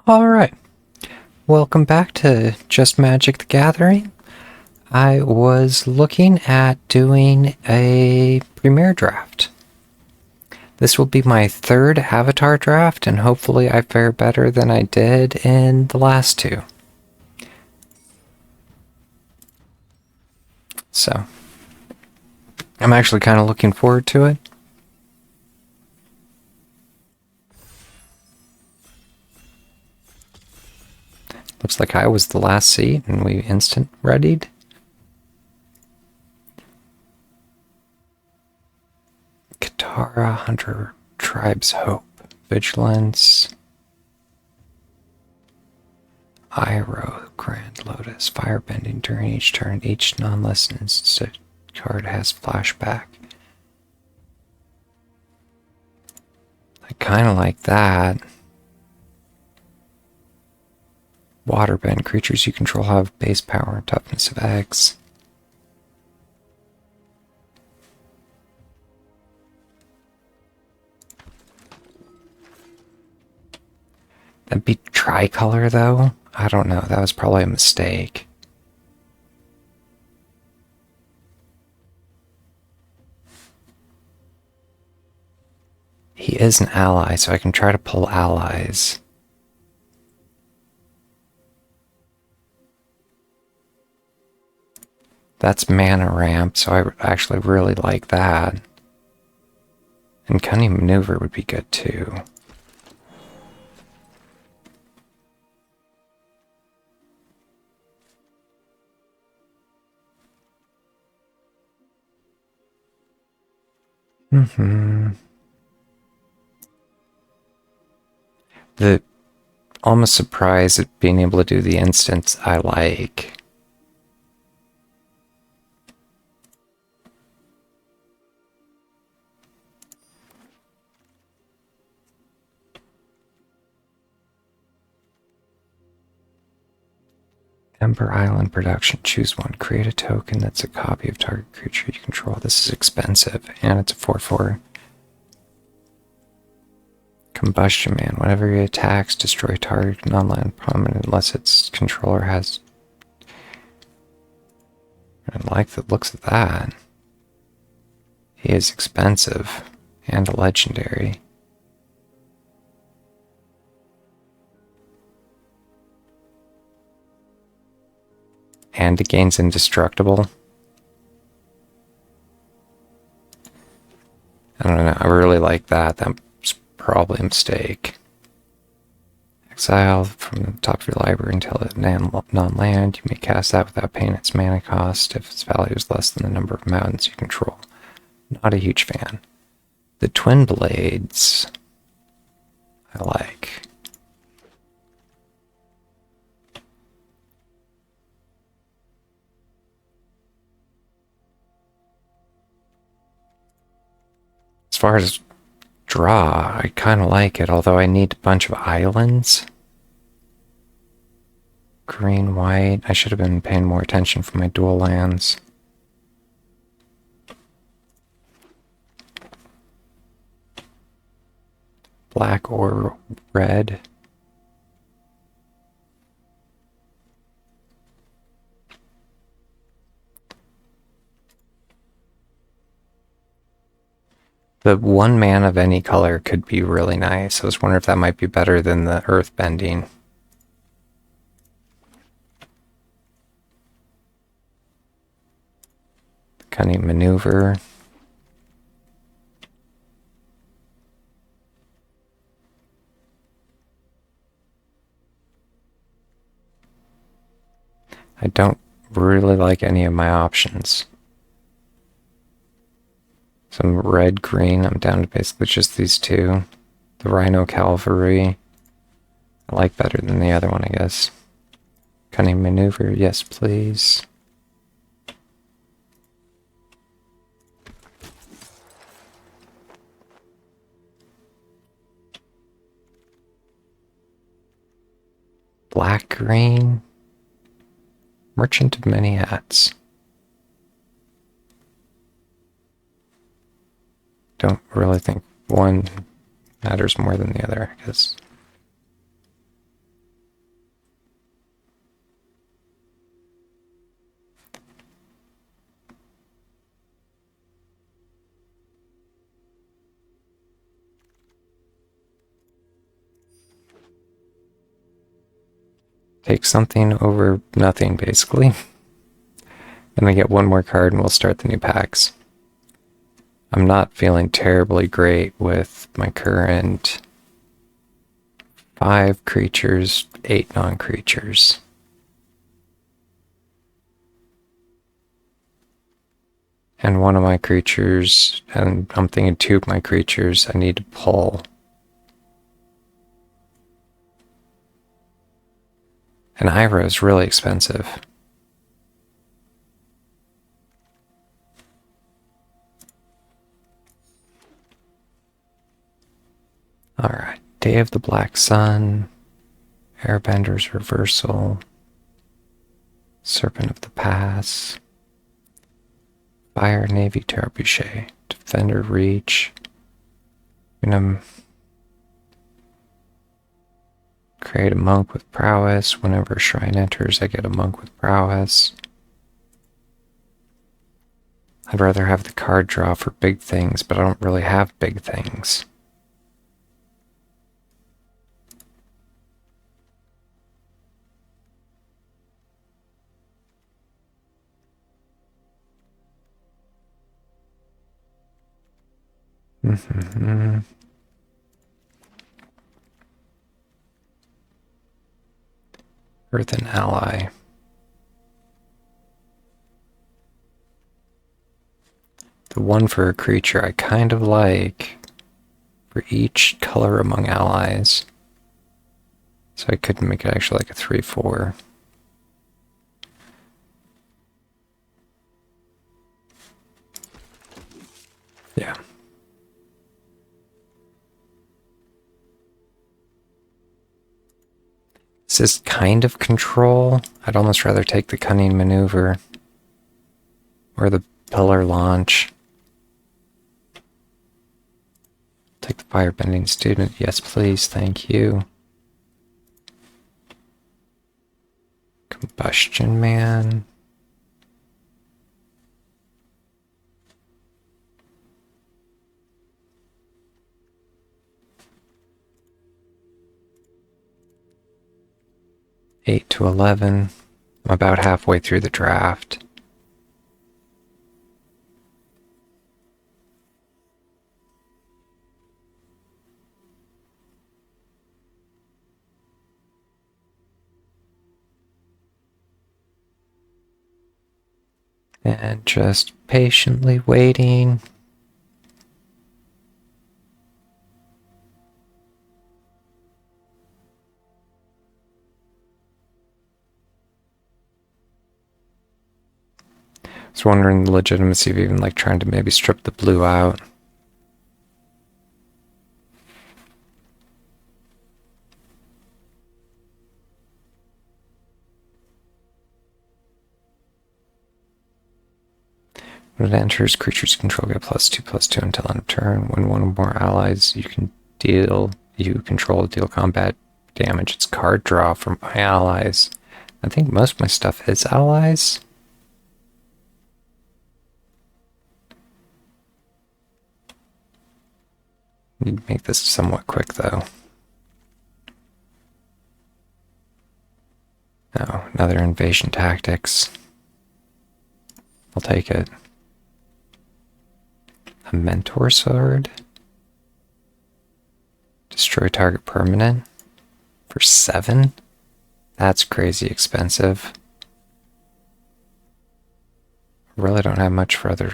Alright, welcome back to Just Magic the Gathering. I was looking at doing a premiere draft. This will be my third avatar draft, and hopefully I fare better than I did in the last two. So, I'm actually kind of looking forward to it. Looks like I was the last seat and we instant readied. Katara, Hunter, Tribe's Hope, Vigilance, Iroh, Grand Lotus, Firebending during each turn. Each non-licensed card has flashback. I kind of like that. Waterbend. Creatures you control have base power and toughness of X. That'd be tricolor, though? I don't know. That was probably a mistake. He is an ally, so I can try to pull allies. That's mana ramp, so I actually really like that. And Cunning Maneuver would be good too. The almost surprised at being able to do the instants I like. Ember Island production. Choose one. Create a token that's a copy of target creature you control. This is expensive, and it's a 4/4. Combustion Man. Whenever he attacks, destroy target non-land permanent unless its controller has... I like the looks of that. He is expensive, and a legendary. And it gains indestructible. I don't know, I really like that. That's probably a mistake. Exile from the top of your library until it's non-land. You may cast that without paying its mana cost if its value is less than the number of mountains you control. Not a huge fan. The Twin Blades, I like. As far as draw, I kind of like it, although I need a bunch of islands. Green, white. I should have been paying more attention for my dual lands. Black or red. The one mana of any color could be really nice. I was wondering if that might be better than the earth bending. Cunning Maneuver. I don't really like any of my options. Some red, green. I'm down to basically just these two. The Rhino Cavalry. I like better than the other one, I guess. Cunning Maneuver. Yes, please. Black, green. Merchant of Many Hats. Don't really think one matters more than the other, I guess. Take something over nothing, basically. And we get one more card and we'll start the new packs. I'm not feeling terribly great with my current 5 creatures, 8 non-creatures. And one of my creatures, and I'm thinking 2 of my creatures, I need to pull. And Iroh is really expensive. Alright, Day of the Black Sun, Airbender's Reversal, Serpent of the Pass, Fire Navy Trebuchet, Defender Reach. I'm gonna create a monk with prowess. Whenever a shrine enters, I get a monk with prowess. I'd rather have the card draw for big things, but I don't really have big things. Earthen Ally. The one for a creature I kind of like for each color among allies. So I could make it actually like a 3/4. Yeah. This is kind of control. I'd almost rather take the Cunning Maneuver or the Pillar Launch. Take the Firebending Student. Yes, please. Thank you. Combustion Man. Eight to 11. I'm about halfway through the draft. And just patiently waiting. I was wondering the legitimacy of even like trying to maybe strip the blue out. When it enters, creatures control get +2/+2 until end of turn. When one or more allies you control deal combat damage, it's card draw from my allies. I think most of my stuff is allies. Need to make this somewhat quick though. Oh, another invasion tactics. I'll take it. A Mentor Sword. Destroy target permanent for 7? That's crazy expensive. I really don't have much for other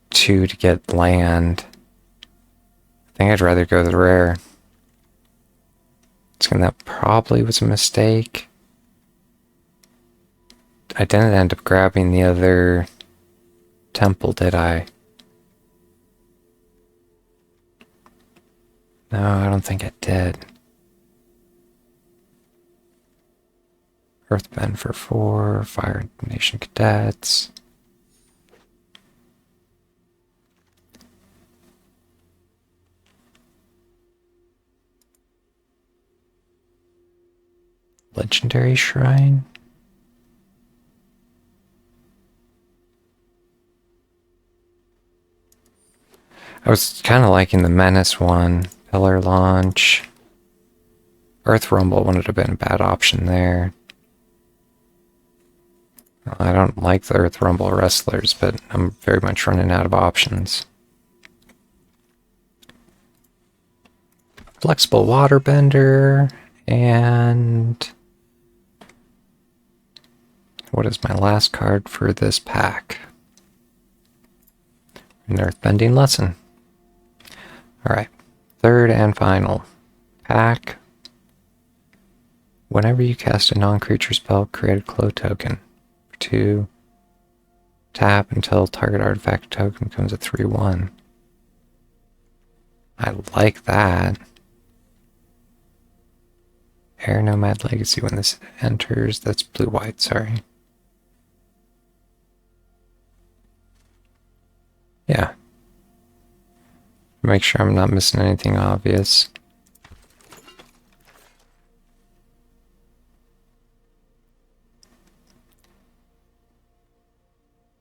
2 to get land. I think I'd rather go the rare. So that probably was a mistake. I didn't end up grabbing the other temple, did I? No, I don't think I did. Earthbend for 4, Fire Nation Cadets. Legendary Shrine. I was kind of liking the Menace one. Pillar Launch. Earth Rumble wouldn't have been a bad option there. Well, I don't like the Earth Rumble wrestlers, but I'm very much running out of options. Flexible Waterbender, and what is my last card for this pack? An Earthbending Lesson. Alright, third and final pack. Whenever you cast a non-creature spell, create a Glow token. For 2, tap until target artifact token becomes a 3/1. I like that. Air Nomad Legacy when this enters. That's blue-white, sorry. Yeah. Make sure I'm not missing anything obvious.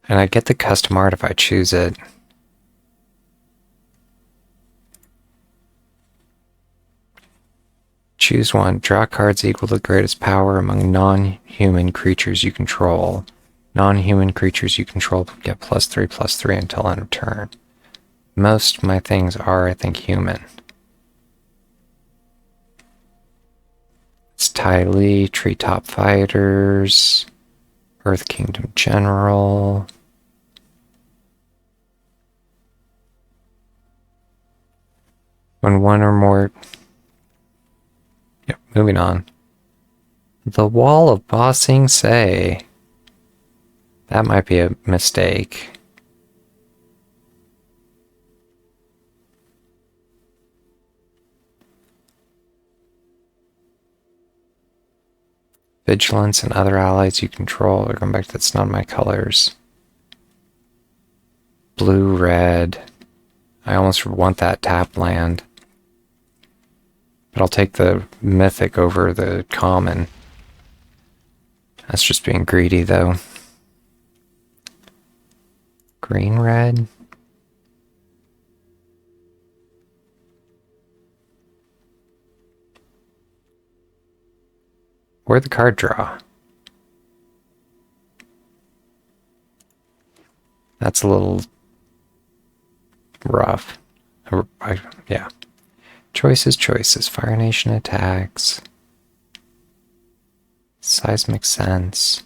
And I get the custom art if I choose it. Choose one. Draw cards equal to the greatest power among non-human creatures you control. Non-human creatures you control get +3/+3 until end of turn. Most of my things are, I think, human. It's Ty Lee, Treetop Fighters, Earth Kingdom General. When one or more... Yep, moving on. The Wall of Bossing Say. That might be a mistake. Vigilance and other allies you control. We're going back to that's not my colors. Blue, red. I almost want that tap land. But I'll take the mythic over the common. That's just being greedy, though. Green, red. Where'd the card draw? That's a little rough. Yeah. Choices. Fire Nation attacks. Seismic Sense.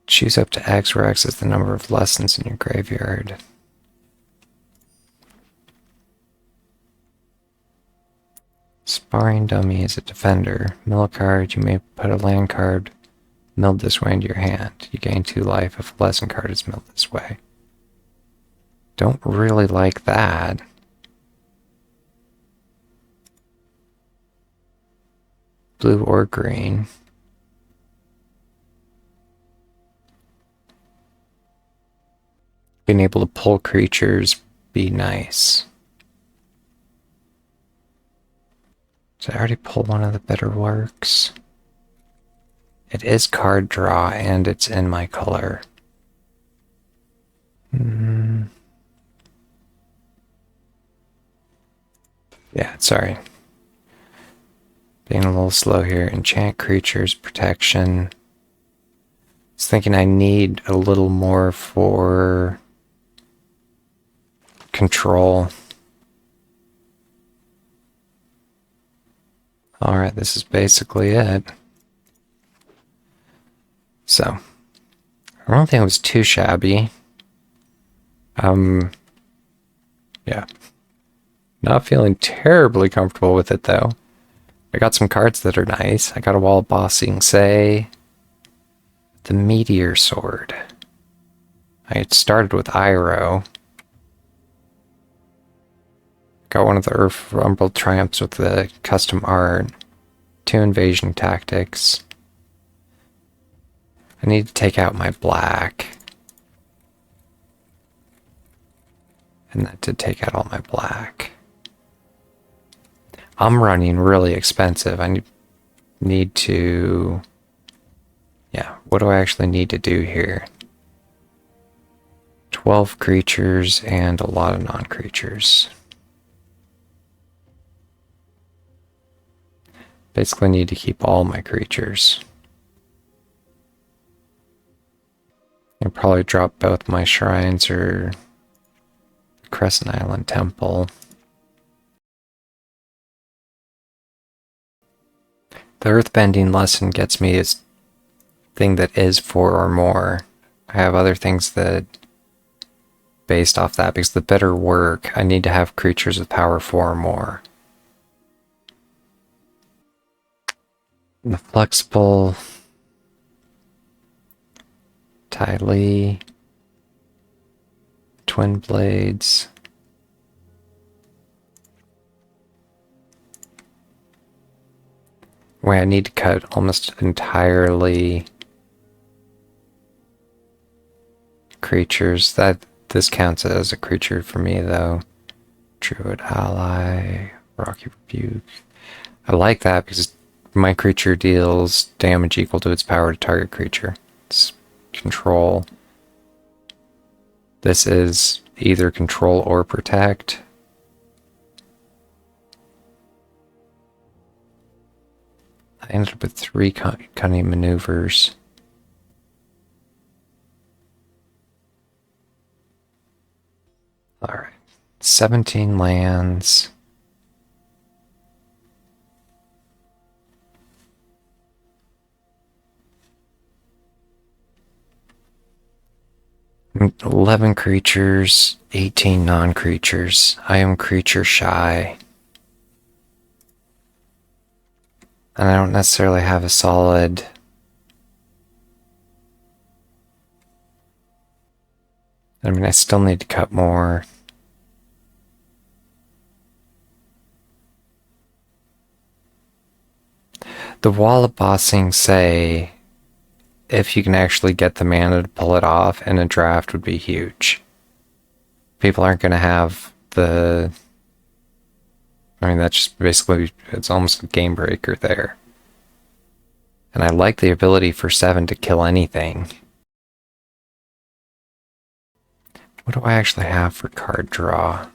Choose up to X, where X is the number of lessons in your graveyard. Sparring Dummy is a defender. Mill a card, you may put a land card milled this way into your hand. You gain 2 life if a lesson card is milled this way. Don't really like that. Blue or green. Being able to pull creatures, be nice. Did I already pull one of the better works? It is card draw and it's in my color. Yeah, sorry. Being a little slow here. Enchant creatures, protection. I was thinking I need a little more for control. Alright, this is basically it. So, I don't think it was too shabby. Yeah. Not feeling terribly comfortable with it, though. I got some cards that are nice. I got a Wall of Bossing Say. The Meteor Sword. I had started with Iroh. Got one of the Earth Rumble Triumphs with the custom art. 2 Invasion Tactics. I need to take out my black. And that did take out all my black. I'm running really expensive. I need to... Yeah, what do I actually need to do here? 12 creatures and a lot of non-creatures. Basically need to keep all my creatures. I'll probably drop both my shrines or Crescent Island Temple. The Earthbending lesson gets me is thing that is 4 or more. I have other things that based off that, because the better work, I need to have creatures with power 4 or more. The flexible Ty Lee, Twin Blades. Wait, I need to cut almost entirely creatures. This counts as a creature for me though. Druid Ally, Rocky Rebuke. I like that because my creature deals damage equal to its power to target creature. It's control. This is either control or protect. I ended up with 3 cunning maneuvers. Alright. 17 lands. $11 creatures, 18 non-creatures. I am creature shy. And I don't necessarily have a solid... I mean, I still need to cut more. The wall of bossing say if you can actually get the mana to pull it off in a draft would be huge. People aren't going to have the... I mean, that's just basically, it's almost a game breaker there. And I like the ability for 7 to kill anything. What do I actually have for card draw?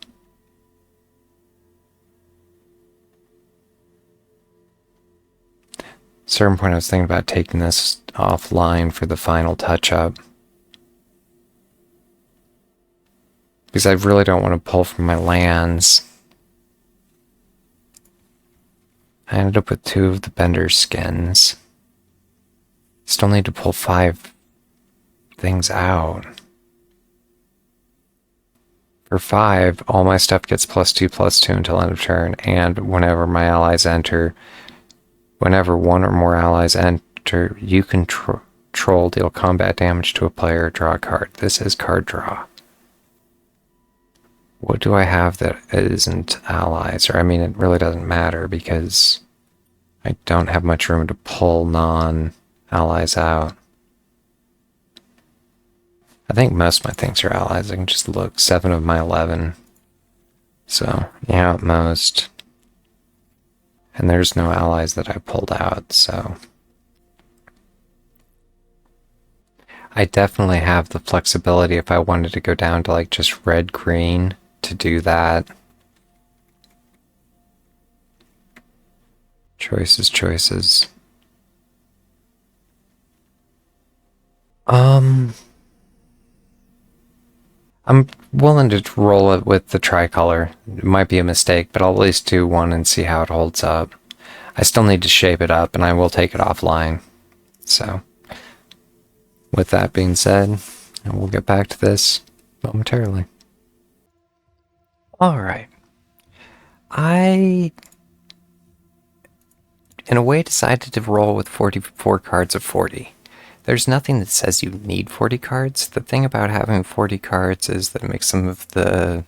At a certain point I was thinking about taking this offline for the final touch-up. Because I really don't want to pull from my lands. I ended up with 2 of the Bender's skins. Still need to pull 5 things out. For 5, all my stuff gets +2/+2 until end of turn, and whenever my allies enter, whenever 1 or more allies enter, you control deal combat damage to a player, draw a card. This is card draw. What do I have that isn't allies? Or, I mean, it really doesn't matter because I don't have much room to pull non-allies out. I think most of my things are allies. I can just look. 7 of my 11. So, yeah, at most. And there's no allies that I pulled out, so... I definitely have the flexibility if I wanted to go down to, like, just red-green to do that. Choices. I'm willing to roll it with the tricolor. It might be a mistake, but I'll at least do one and see how it holds up. I still need to shape it up, and I will take it offline. So, with that being said, we'll get back to this momentarily. Alright. I, in a way, decided to roll with 44 cards of 40. There's nothing that says you need 40 cards. The thing about having 40 cards is that it makes some of the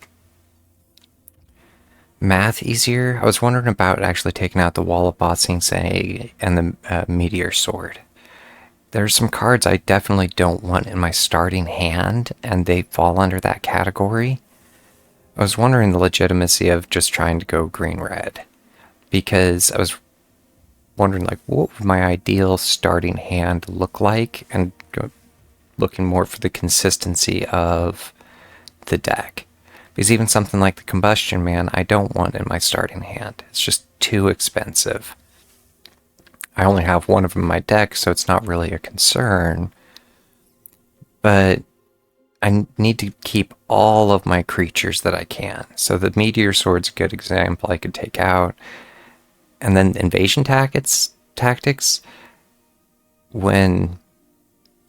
math easier. I was wondering about actually taking out the Wall of Bossing Say and the Meteor Sword. There's some cards I definitely don't want in my starting hand, and they fall under that category. I was wondering the legitimacy of just trying to go green-red, because I was wondering, like, what would my ideal starting hand look like, and looking more for the consistency of the deck. Because even something like the Combustion Man, I don't want in my starting hand. It's just too expensive. I only have one of them in my deck, so it's not really a concern. But I need to keep all of my creatures that I can. So the Meteor Sword's a good example I could take out. And then Invasion Tactics, when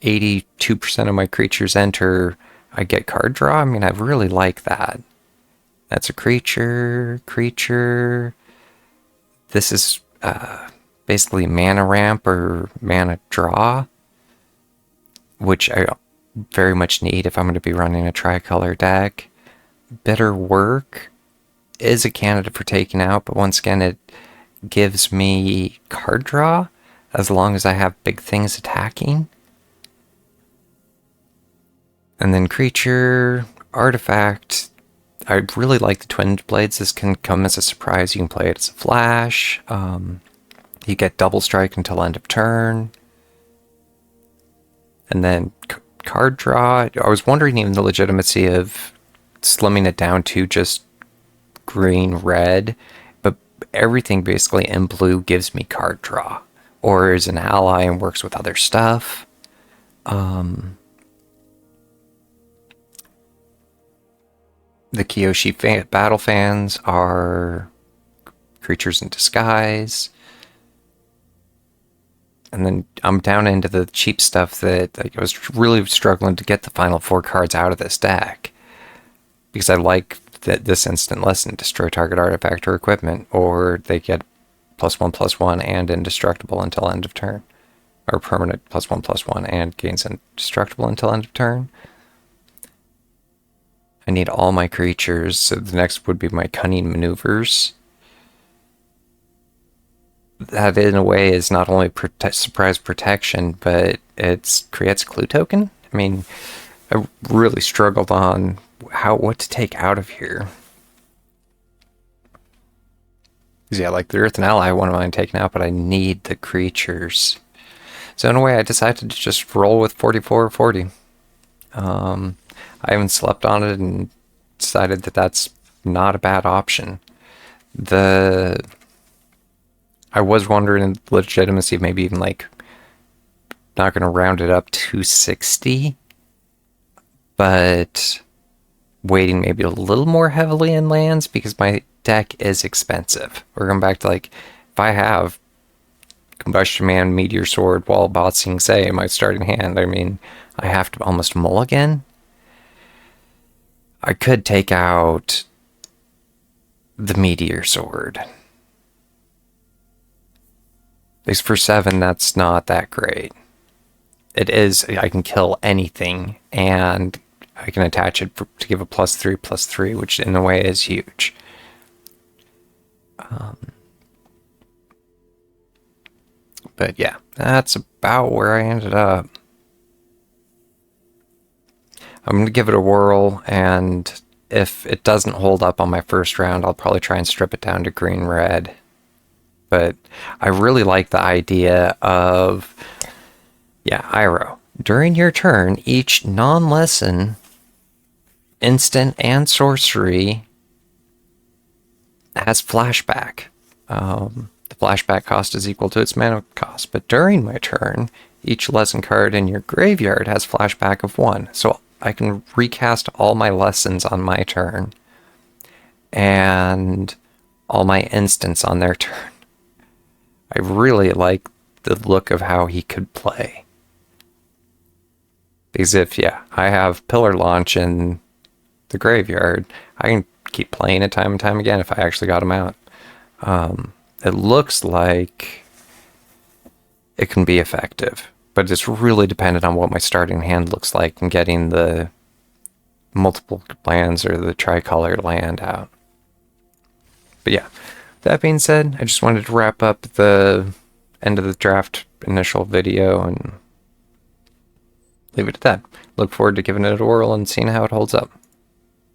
82% of my creatures enter, I get card draw. I mean, I really like that. That's a creature. This is basically mana ramp or mana draw, which I very much need if I'm going to be running a tricolor deck. Bitter Work is a candidate for taking out, but once again, it gives me card draw as long as I have big things attacking. And then creature, artifact. I really like the Twin Blades. This can come as a surprise. You can play it as a flash. You get double strike until end of turn. And then card draw. I was wondering even the legitimacy of slimming it down to just green-red. But everything basically in blue gives me card draw. Or is an ally and works with other stuff. The Kyoshi battle fans are creatures in disguise. And then I'm down into the cheap stuff that I was really struggling to get the final 4 cards out of this deck. Because I like this instant lesson, destroy target artifact or equipment, or they get +1/+1 and indestructible until end of turn. Or permanent +1/+1 and gains indestructible until end of turn. I need all my creatures, so the next would be my Cunning Maneuvers. That, in a way, is not only surprise protection, but it creates a clue token. I mean, I really struggled on what to take out of here. Yeah, like the Earth and Ally, I wouldn't mind taking out, but I need the creatures. So in a way, I decided to just roll with 44/40. I haven't slept on it and decided that that's not a bad option. I was wondering the legitimacy of maybe even like not going to round it up to 60, but weighting maybe a little more heavily in lands because my deck is expensive. We're going back to like, if I have Combustion Man, Meteor Sword, Wall Boxing, say in my starting hand, I mean, I have to almost mulligan. I could take out the Meteor Sword. Because for 7, that's not that great. It is, I can kill anything, and I can attach it to give a +3/+3, which in a way is huge. But yeah, that's about where I ended up. I'm going to give it a whirl, and if it doesn't hold up on my first round, I'll probably try and strip it down to green-red. But I really like the idea of, Iroh. During your turn, each non-lesson, instant, and sorcery has flashback. The flashback cost is equal to its mana cost. But during my turn, each lesson card in your graveyard has flashback of 1. So I can recast all my lessons on my turn and all my instants on their turn. I really like the look of how he could play. Because if, I have Pillar Launch in the graveyard, I can keep playing it time and time again if I actually got him out. It looks like it can be effective, but it's really dependent on what my starting hand looks like and getting the multiple lands or the tricolor land out. But yeah, that being said, I just wanted to wrap up the end of the draft initial video and leave it at that. Look forward to giving it a whirl and seeing how it holds up.